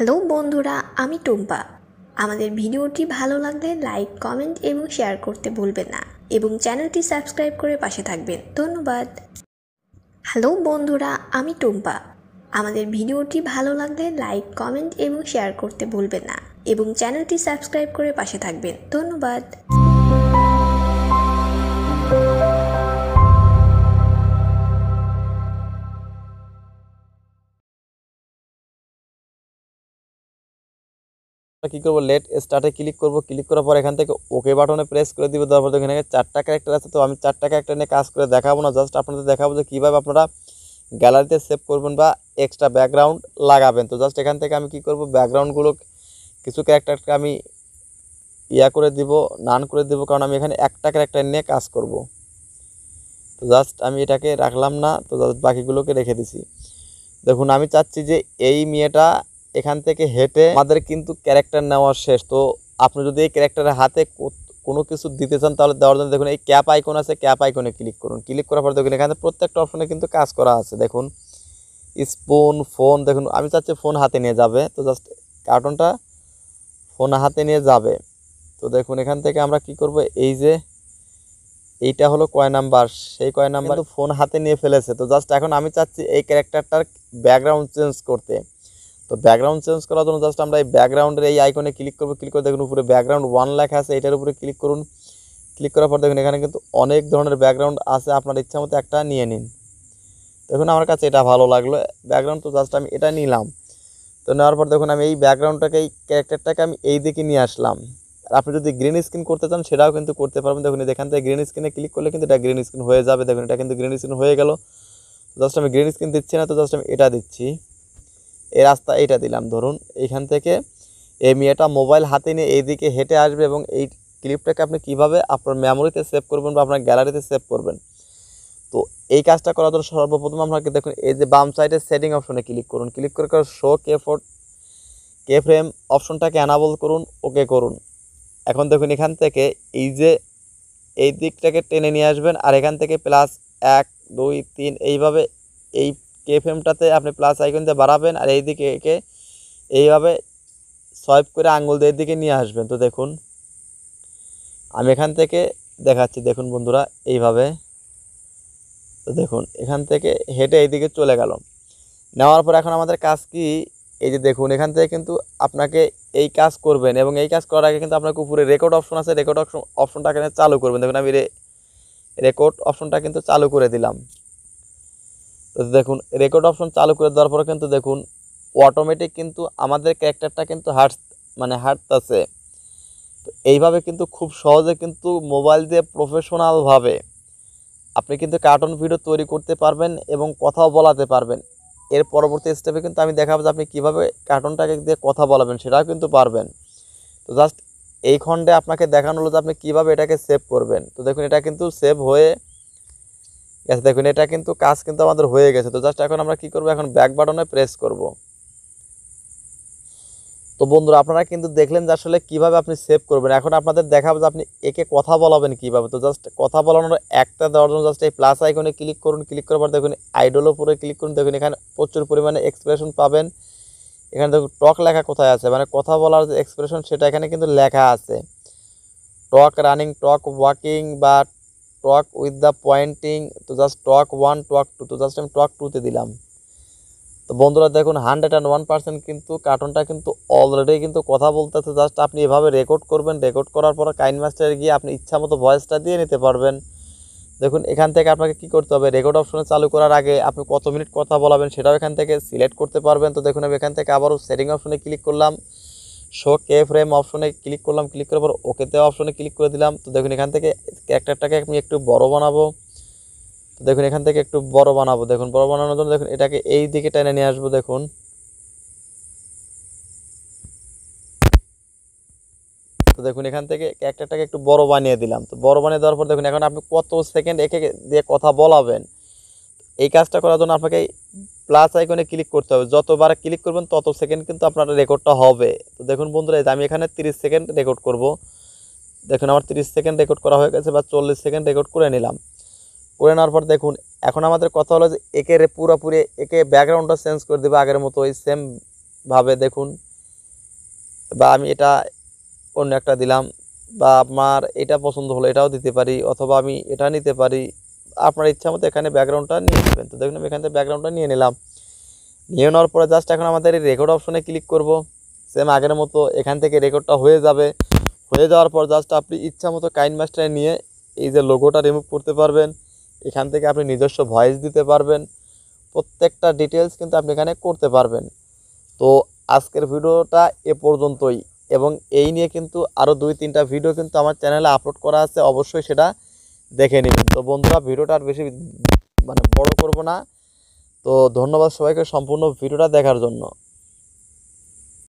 Hello বন্ধুরা, আমি টুম্পা। আমাদের ভিডিওটি ভালো লাগলে লাইক, কমেন্ট এবং শেয়ার করতে ভুলবেন না এবং চ্যানেলটি সাবস্ক্রাইব করে পাশে থাকবেন। ধন্যবাদ। হ্যালো বন্ধুরা, আমি টুম্পা। আমাদের ভিডিওটি ভালো লাগলে লাইক, কমেন্ট এবং শেয়ার করতে ভুলবেন না এবং চ্যানেলটি সাবস্ক্রাইব করে পাশে থাকবেন। ধন্যবাদ। কি করব, লেট স্টার্টে ক্লিক করব। ক্লিক করার পর এখান থেকে ওকে বাটনে প্রেস করে দিব। তারপর এখানে 4টা ক্যারেক্টার আছে, তো আমি 4টা ক্যারেক্টার নিয়ে কাজ করে দেখাবো না, জাস্ট আপনাদের দেখাবো যে কীভাবে আপনারা গ্যালারিতে সেভ করবেন বা এক্সট্রা ব্যাকগ্রাউন্ড লাগাবেন। তো জাস্ট এখান থেকে আমি কি করব, ব্যাকগ্রাউন্ডগুলো কিছু ক্যারেক্টারকে আমি করে দিব, নান করে দিব, কারণ আমি এখানে একটা ক্যারেক্টার নিয়ে কাজ করব। তো জাস্ট আমি এটাকে রাখলাম না, তো জাস্ট বাকিগুলোকে রেখে দিছি। দেখুন, আমি চাচ্ছি যে এই মেয়েটা এখান থেকে হেঁটে, আমাদের কিন্তু ক্যারেক্টার নেওয়া শেষ। তো আপনি যদি এই ক্যারেক্টারের হাতে কোনো কিছু দিতে চান তাহলে দেওয়ার জন্য দেখুন এই ক্যাপ আইকন আছে, ক্যাপ আইকনে ক্লিক করুন। ক্লিক করার পর দেখুন এখানে প্রত্যেকটা অপশনে কিন্তু কাজ করা আছে। দেখুন স্পুন, ফোন, দেখুন আমি চাচ্ছি ফোন হাতে নিয়ে যাবে, তো জাস্ট কার্টুনটা ফোন হাতে নিয়ে যাবে। তো দেখুন এখান থেকে আমরা কি করব, এই যে এইটা হলো কয় নাম্বার, সেই কয় নাম্বার ফোন হাতে নিয়ে ফেলেছে। তো জাস্ট এখন আমি চাচ্ছি এই ক্যারেক্টারটার ব্যাকগ্রাউন্ড চেঞ্জ করতে। তো ব্যাকগ্রাউন্ড চেঞ্জ করার জন্য জাস্ট আমরা এই ব্যাকগ্রাউন্ডের এই আইকনে ক্লিক করব। ক্লিক করে দেখুন উপরে ব্যাকগ্রাউন্ড 1 লেখা আছে, এটার উপরে ক্লিক করুন। ক্লিক করার পর দেখুন এখানে কিন্তু অনেক ধরনের ব্যাকগ্রাউন্ড আছে, আপনার ইচ্ছা মতো একটা নিয়ে নিন। দেখুন আমার কাছে এটা ভালো লাগলো ব্যাকগ্রাউন্ড, তো জাস্ট আমি এটা নিলাম। তো নেওয়ার পর দেখুন আমি এই ব্যাকগ্রাউন্ডটাকে, এই ক্যারেক্টারটাকে আমি এই দিকে নিয়ে আসলাম। আর আপনি যদি গ্রিন স্ক্রিন করতে চান সেটাও কিন্তু করতে পারবেন। দেখুন এখান থেকে গ্রিন স্ক্রিনে ক্লিক করলে কিন্তু এটা গ্রিন স্ক্রিন হয়ে যাবে। দেখুন এটা কিন্তু গ্রিন স্ক্রিন হয়ে গেল। জাস্ট আমি গ্রিন স্ক্রিন দিচ্ছি না, তো জাস্ট আমি এটা দিচ্ছি, এই রাস্তা এইটা দিলাম। ধরুন এইখান থেকে এই মেয়েটা মোবাইল হাতে নিয়ে এইদিকে হেঁটে আসবে এবং এই ক্লিপটাকে আপনি কীভাবে আপনার মেমোরিতে সেভ করবেন বা আপনার গ্যালারিতে সেভ করবেন। তো এই কাজটা করার জন্য সর্বপ্রথম আপনাকে দেখুন এই যে বাম সাইডের সেটিং অপশনে ক্লিক করুন। ক্লিক করে শো কে ফ্রেম অপশনটাকে অ্যানাবল করুন, ওকে করুন। এখন দেখুন এখান থেকে এই যে এই দিকটাকে টেনে নিয়ে আসবেন, আর এখান থেকে প্লাস 1 2 3 এইভাবে এই কে ফ্রেমটাতে আপনি প্লাস আইকন দিয়ে বাড়াবেন, আর এই দিকে একে এইভাবে সোয়াইপ করে আঙ্গুল দিয়ে দিকে নিয়ে আসবেন। তো দেখুন আমি এখান থেকে দেখাচ্ছি, দেখুন বন্ধুরা এইভাবে। তো দেখুন এখান থেকে হেঁটে এইদিকে চলে গেল। নেওয়ার পর এখন আমাদের কাজ কি, এই যে দেখুন এখান থেকে কিন্তু আপনাকে এই কাজ করবেন এবং এই কাজ করার আগে কিন্তু আপনাকে উপরে রেকর্ড অপশন আছে, রেকর্ড অপশনটা এখানে চালু করবেন। দেখুন আমি রেকর্ড অপশনটা কিন্তু চালু করে দিলাম। তো দেখুন রেকর্ড অপশন চালু করে দেওয়ার পরে কিন্তু দেখুন অটোমেটিক কিন্তু আমাদের ক্যারেক্টারটা কিন্তু হাঁটতেছে। তো এইভাবে কিন্তু খুব সহজে কিন্তু মোবাইল দিয়ে প্রফেশনালভাবে আপনি কিন্তু কার্টুন ভিডিও তৈরি করতে পারবেন এবং কথাও বলাতে পারবেন। এর পরবর্তী স্টেপে কিন্তু আমি দেখাবো যে আপনি কীভাবে কার্টুনটাকে দিয়ে কথা বলাবেন, সেটাও কিন্তু পারবেন। তো জাস্ট এই খণ্ডে আপনাকে দেখানো হলো যে আপনি কীভাবে এটাকে সেভ করবেন। তো দেখুন এটা কিন্তু সেভ হয়ে গেছে, দেখুন এটা কিন্তু কাজ কিন্তু আমাদের হয়ে গেছে। তো জাস্ট এখন আমরা কি করব, এখন ব্যাক বাটনে প্রেস করব। তো বন্ধুরা আপনারা কিন্তু দেখলেন যে আসলে কীভাবে আপনি সেভ করবেন। এখন আপনাদের দেখাবো যে আপনি একে কথা বলাবেন কীভাবে। তো জাস্ট কথা বলানোর একটা দেওয়ার জন্য জাস্ট এই প্লাস আইকনে ক্লিক করুন। ক্লিক করার পর দেখুন আইডলের উপরে ক্লিক করুন। দেখুন এখানে প্রচুর পরিমাণে এক্সপ্রেশন পাবেন। এখানে দেখুন টক লেখা কোথায় আছে, মানে কথা বলার যে এক্সপ্রেশন সেটা এখানে কিন্তু লেখা আছে। টক রানিং, টক ওয়াকিং বা টক উইথ দ্য পয়েন্টিং। তো জাস্ট টক 1, টক 2, তো জাস্ট আমি টক 2তে দিলাম। তো বন্ধুরা দেখুন 101% কিন্তু কার্টুনটা কিন্তু অলরেডি কিন্তু কথা বলতেছে। জাস্ট আপনি এভাবে রেকর্ড করবেন, রেকর্ড করার পর কাইন মাস্টারে গিয়ে আপনি ইচ্ছা মতো ভয়েসটা দিয়ে নিতে পারবেন। দেখুন এখান থেকে আপনাকে কি করতে হবে, রেকর্ড অপশনে চালু করার আগে আপনি কত মিনিট কথা বলাবেন সেটাও এখান থেকে সিলেক্ট করতে পারবেন। তো দেখুন আমি এখান থেকে আবারও সেটিং অপশনে ক্লিক করলাম, শো কে ফ্রেম অপশনে ক্লিক করলাম। ক্লিক করার পর ওকেতে অপশনে ক্লিক করে দিলাম। তো দেখুন এখান থেকে ক্যারেক্টারটাকে আমি একটু বড় বানাবো। তো দেখুন এখান থেকে একটু বড় বানাবো। দেখুন বড় বানানোর জন্য দেখুন এটাকে এই দিকে টেনে নিয়ে আসবো। দেখুন তো দেখুন এখান থেকে ক্যারেক্টারটাকে একটু বড় বানিয়ে দিলাম। তো বড় বানিয়ে দেওয়ার পর দেখুন এখন আপনি কত সেকেন্ড একে দিয়ে কথা বলাবেন, এই কাজটা করার জন্য আপনাকে প্লাস আইকনে ক্লিক করতে হবে। যতবার ক্লিক করবেন তত সেকেন্ড কিন্তু আপনার রেকর্ডটা হবে। তো দেখুন বন্ধুরা আমি এখানে 30 সেকেন্ড রেকর্ড করব। দেখুন আমার 30 সেকেন্ড রেকর্ড করা হয়ে গেছে, বা 40 সেকেন্ড রেকর্ড করে নিলাম। করে নেওয়ার পর দেখুন এখন আমাদের কথা হলো যে একে পুরোপুরি একে ব্যাকগ্রাউন্ডটা চেঞ্জ করে দেবে আগের মতো ওই সেম ভাবে। দেখুন বা আমি এটা অন্য একটা দিলাম, বা আমার এটা পছন্দ হলো এটাও দিতে পারি, অথবা আমি এটা নিতে পারি। আপনার ইচ্ছা মতো এখানে ব্যাকগ্রাউন্ডটা নিয়ে নেবেন। তো দেখুন আমি এখান থেকে ব্যাকগ্রাউন্ডটা নিয়ে নিলাম। নিয়ে নেওয়ার পরে জাস্ট এখন আমাদের এই রেকর্ড অপশনে ক্লিক করব। সেম আগের মতো এখান থেকে রেকর্ডটা হয়ে যাবে। হয়ে যাওয়ার পর জাস্ট আপনি ইচ্ছা মতো কাইন মাস্টারে নিয়ে এই যে লোগোটা রিমুভ করতে পারবেন। এখান থেকে আপনি নিজস্ব ভয়েস দিতে পারবেন। প্রত্যেকটা ডিটেলস কিন্তু আপনি এখানে করতে পারবেন। তো আজকের ভিডিওটা এ পর্যন্তই, এবং এই নিয়ে কিন্তু আরও 2-3টা ভিডিও কিন্তু আমার চ্যানেলে আপলোড করা আছে, অবশ্যই সেটা দেখে নেবেন। তো বন্ধুরা, ভিডিওটা আর বেশি বড় করব না। তো ধন্যবাদ সবাইকে সম্পূর্ণ ভিডিওটা দেখার জন্য।